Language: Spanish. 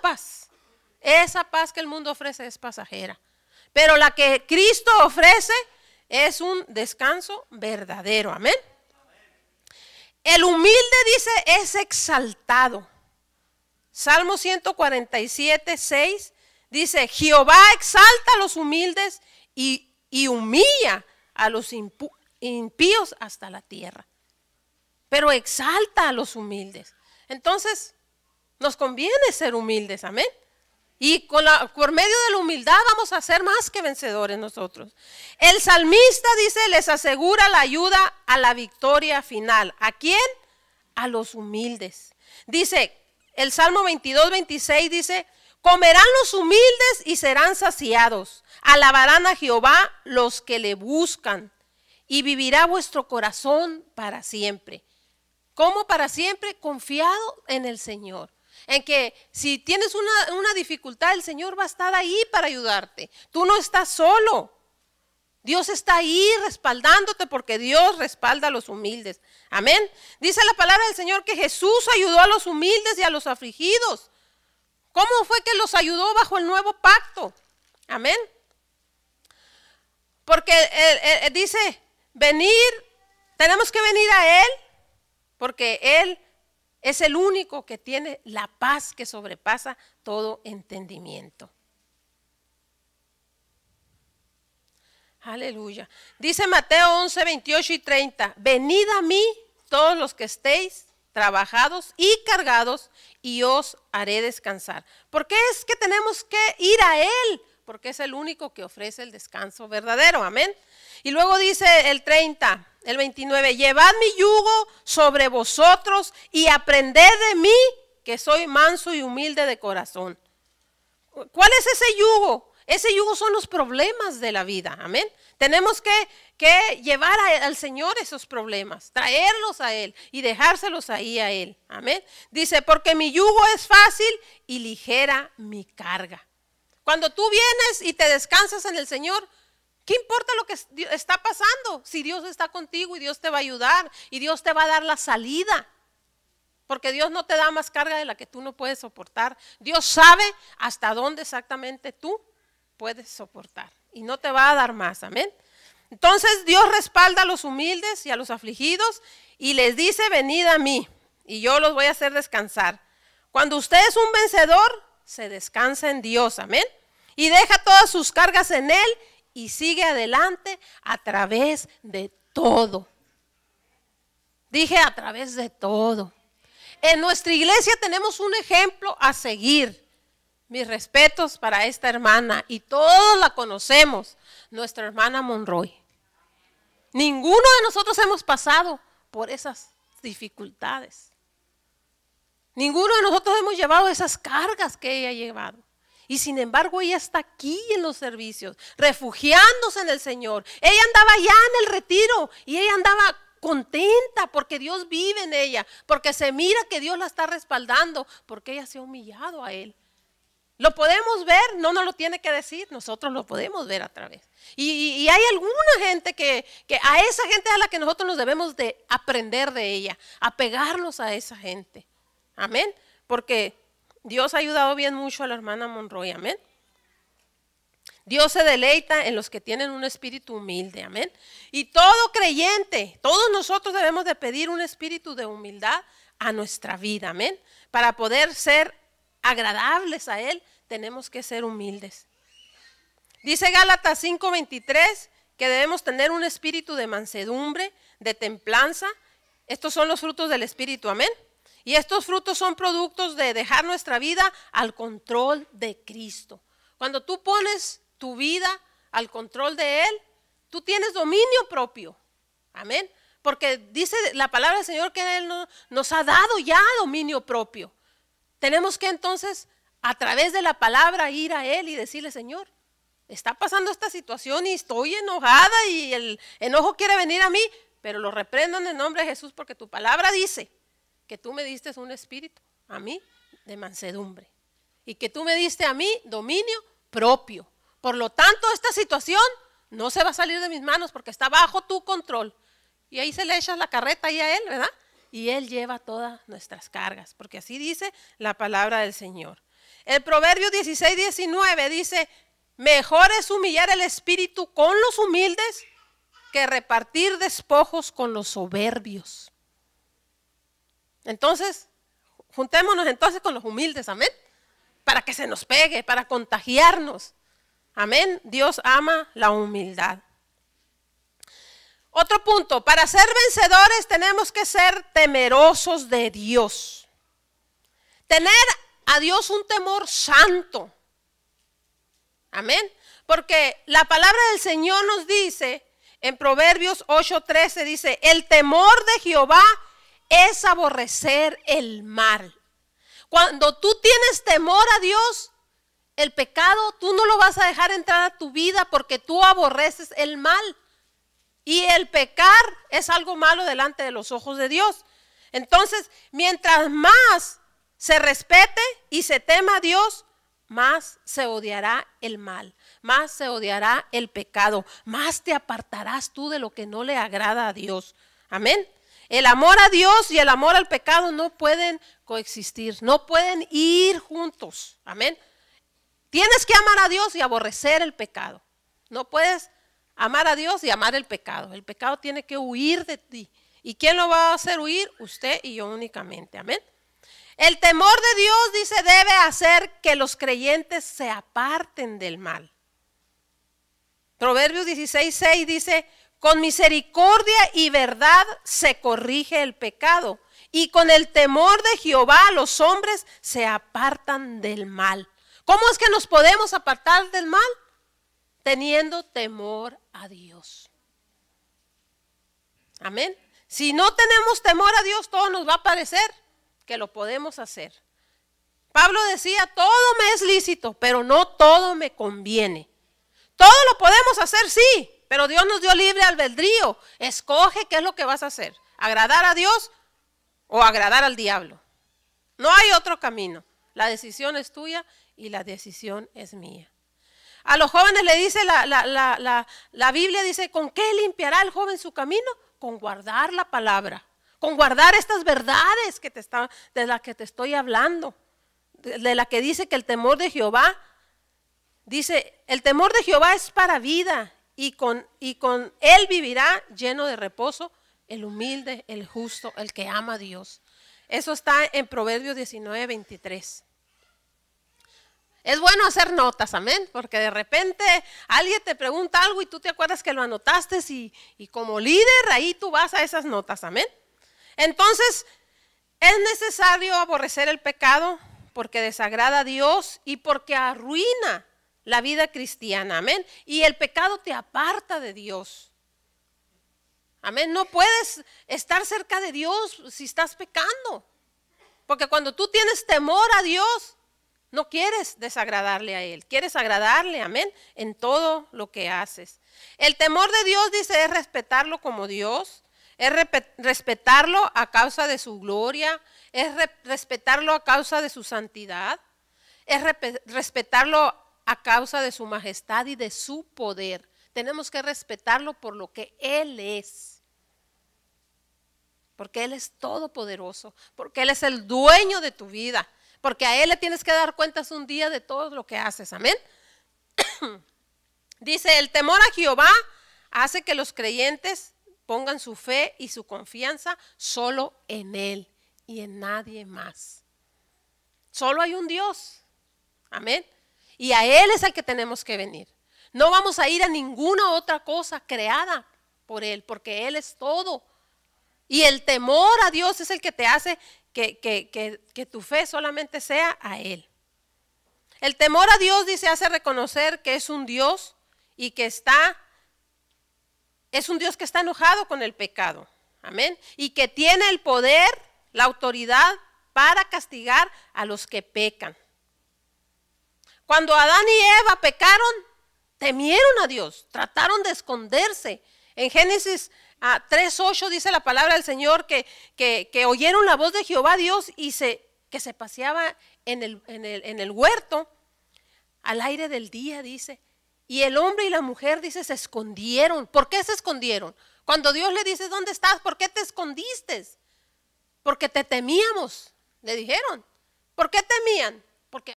paz. Esa paz que el mundo ofrece es pasajera. Pero la que Cristo ofrece es un descanso verdadero. Amén. El humilde, dice, es exaltado. Salmo 147, 6 dice: Jehová exalta a los humildes y humilla a los impíos hasta la tierra. Pero exalta a los humildes. Entonces, nos conviene ser humildes, amén. Y por medio de la humildad vamos a ser más que vencedores nosotros. El salmista dice, les asegura la ayuda a la victoria final. ¿A quién? A los humildes. Dice, el Salmo 22, 26 dice, comerán los humildes y serán saciados. Alabarán a Jehová los que le buscan. Y vivirá vuestro corazón para siempre. ¿Cómo para siempre? Confiado en el Señor. En que si tienes una dificultad, el Señor va a estar ahí para ayudarte. Tú no estás solo. Dios está ahí respaldándote, porque Dios respalda a los humildes. Amén. Dice la palabra del Señor que Jesús ayudó a los humildes y a los afligidos. ¿Cómo fue que los ayudó bajo el nuevo pacto? Amén. Porque dice, tenemos que venir a Él, porque Él es el único que tiene la paz que sobrepasa todo entendimiento. Aleluya. Dice Mateo 11, 28 y 30. Venid a mí todos los que estéis trabajados y cargados, y os haré descansar. ¿Por qué es que tenemos que ir a Él? Porque es el único que ofrece el descanso verdadero. Amén. Y luego dice el 30, el 29, llevad mi yugo sobre vosotros y aprended de mí, que soy manso y humilde de corazón. ¿Cuál es ese yugo? Ese yugo son los problemas de la vida. Amén. Tenemos que llevar al Señor esos problemas, traerlos a Él y dejárselos ahí a Él. Amén. Dice, porque mi yugo es fácil y ligera mi carga. Cuando tú vienes y te descansas en el Señor, ¿qué importa lo que está pasando? Si Dios está contigo y Dios te va a ayudar y Dios te va a dar la salida. Porque Dios no te da más carga de la que tú no puedes soportar. Dios sabe hasta dónde exactamente tú puedes soportar y no te va a dar más. Amén. Entonces Dios respalda a los humildes y a los afligidos y les dice, venid a mí y yo los voy a hacer descansar. Cuando usted es un vencedor, se descansa en Dios. Amén. Y deja todas sus cargas en Él y sigue adelante a través de todo. Dije a través de todo. En nuestra iglesia tenemos un ejemplo a seguir. Mis respetos para esta hermana, y todos la conocemos, nuestra hermana Monroy. Ninguno de nosotros hemos pasado por esas dificultades. Ninguno de nosotros hemos llevado esas cargas que ella ha llevado. Y sin embargo ella está aquí en los servicios, refugiándose en el Señor. Ella andaba ya en el retiro y ella andaba contenta porque Dios vive en ella, porque se mira que Dios la está respaldando, porque ella se ha humillado a Él. ¿Lo podemos ver? No nos lo tiene que decir, nosotros lo podemos ver a través. Y hay alguna gente que a esa gente es a la que nosotros nos debemos de aprender de ella, apegarnos a esa gente. Amén. Porque Dios ha ayudado bien mucho a la hermana Monroy. Amén. Dios se deleita en los que tienen un espíritu humilde. Amén. Y todo creyente, todos nosotros debemos de pedir un espíritu de humildad a nuestra vida. Amén. Para poder ser agradables a Él, tenemos que ser humildes. Dice Gálatas 5:23 que debemos tener un espíritu de mansedumbre, de templanza. Estos son los frutos del espíritu, amén. Y estos frutos son productos de dejar nuestra vida al control de Cristo. Cuando tú pones tu vida al control de Él, tú tienes dominio propio, amén. Porque dice la palabra del Señor que Él nos ha dado ya dominio propio. Tenemos que entonces, a través de la palabra, ir a Él y decirle, Señor, está pasando esta situación y estoy enojada y el enojo quiere venir a mí, pero lo reprendo en el nombre de Jesús, porque tu palabra dice que tú me diste un espíritu, a mí, de mansedumbre, y que tú me diste a mí dominio propio. Por lo tanto, esta situación no se va a salir de mis manos porque está bajo tu control. Y ahí se le echa la carreta ahí a Él, ¿verdad? Y Él lleva todas nuestras cargas, porque así dice la palabra del Señor. El Proverbio 16:19 dice, mejor es humillar el espíritu con los humildes que repartir despojos con los soberbios. Entonces, juntémonos entonces con los humildes, amén, para que se nos pegue, para contagiarnos. Amén, Dios ama la humildad. Otro punto, para ser vencedores tenemos que ser temerosos de Dios. Tener a Dios un temor santo. Amén, porque la palabra del Señor nos dice, en Proverbios 8:13 dice, el temor de Jehová es aborrecer el mal. Cuando tú tienes temor a Dios, el pecado tú no lo vas a dejar entrar a tu vida porque tú aborreces el mal. Y el pecar es algo malo delante de los ojos de Dios. Entonces, mientras más se respete y se tema a Dios, más se odiará el mal, más se odiará el pecado, más te apartarás tú de lo que no le agrada a Dios. Amén. El amor a Dios y el amor al pecado no pueden coexistir, no pueden ir juntos. Amén. Tienes que amar a Dios y aborrecer el pecado. No puedes amar a Dios y amar el pecado. El pecado tiene que huir de ti. ¿Y quién lo va a hacer huir? Usted y yo únicamente. Amén. El temor de Dios, dice, debe hacer que los creyentes se aparten del mal. Proverbios 16:6 dice, con misericordia y verdad se corrige el pecado, y con el temor de Jehová los hombres se apartan del mal. ¿Cómo es que nos podemos apartar del mal? Teniendo temor a Dios. Amén. Si no tenemos temor a Dios, todo nos va a parecer que lo podemos hacer. Pablo decía, todo me es lícito, pero no todo me conviene. Todo lo podemos hacer, sí, pero Dios nos dio libre albedrío. Escoge qué es lo que vas a hacer, agradar a Dios o agradar al diablo. No hay otro camino. La decisión es tuya y la decisión es mía. A los jóvenes le dice la Biblia, dice, ¿con qué limpiará el joven su camino? Con guardar la palabra, con guardar estas verdades de las que te estoy hablando, de la que dice que el temor de Jehová, dice, el temor de Jehová es para vida y con él vivirá lleno de reposo el humilde, el justo, el que ama a Dios. Eso está en Proverbios 19:23. Es bueno hacer notas, amén, porque de repente alguien te pregunta algo y tú te acuerdas que lo anotaste y como líder ahí tú vas a esas notas, amén. Entonces, es necesario aborrecer el pecado porque desagrada a Dios y porque arruina la vida cristiana, amén. Y el pecado te aparta de Dios. Amén, no puedes estar cerca de Dios si estás pecando. Porque cuando tú tienes temor a Dios, no quieres desagradarle a Él, quieres agradarle, amén, en todo lo que haces. El temor de Dios, dice, es respetarlo como Dios, es respetarlo a causa de su gloria, es respetarlo a causa de su santidad, es respetarlo a causa de su majestad y de su poder. Tenemos que respetarlo por lo que Él es. Porque Él es todopoderoso, porque Él es el dueño de tu vida, porque a Él le tienes que dar cuentas un día de todo lo que haces, amén. Dice, el temor a Jehová hace que los creyentes pongan su fe y su confianza solo en Él y en nadie más. Solo hay un Dios, amén, y a Él es al que tenemos que venir. No vamos a ir a ninguna otra cosa creada por Él, porque Él es todo. Y el temor a Dios es el que te hace que tu fe solamente sea a Él. El temor a Dios, dice, hace reconocer que es un Dios y que es un Dios que está enojado con el pecado. Amén. Y que tiene el poder, la autoridad para castigar a los que pecan. Cuando Adán y Eva pecaron, temieron a Dios, trataron de esconderse. En Génesis 3:8 dice la palabra del Señor que oyeron la voz de Jehová Dios y que se paseaba en el huerto al aire del día, dice. Y el hombre y la mujer, dice, se escondieron. ¿Por qué se escondieron? Cuando Dios le dice, ¿dónde estás? ¿Por qué te escondiste? Porque te temíamos, le dijeron. ¿Por qué temían? Porque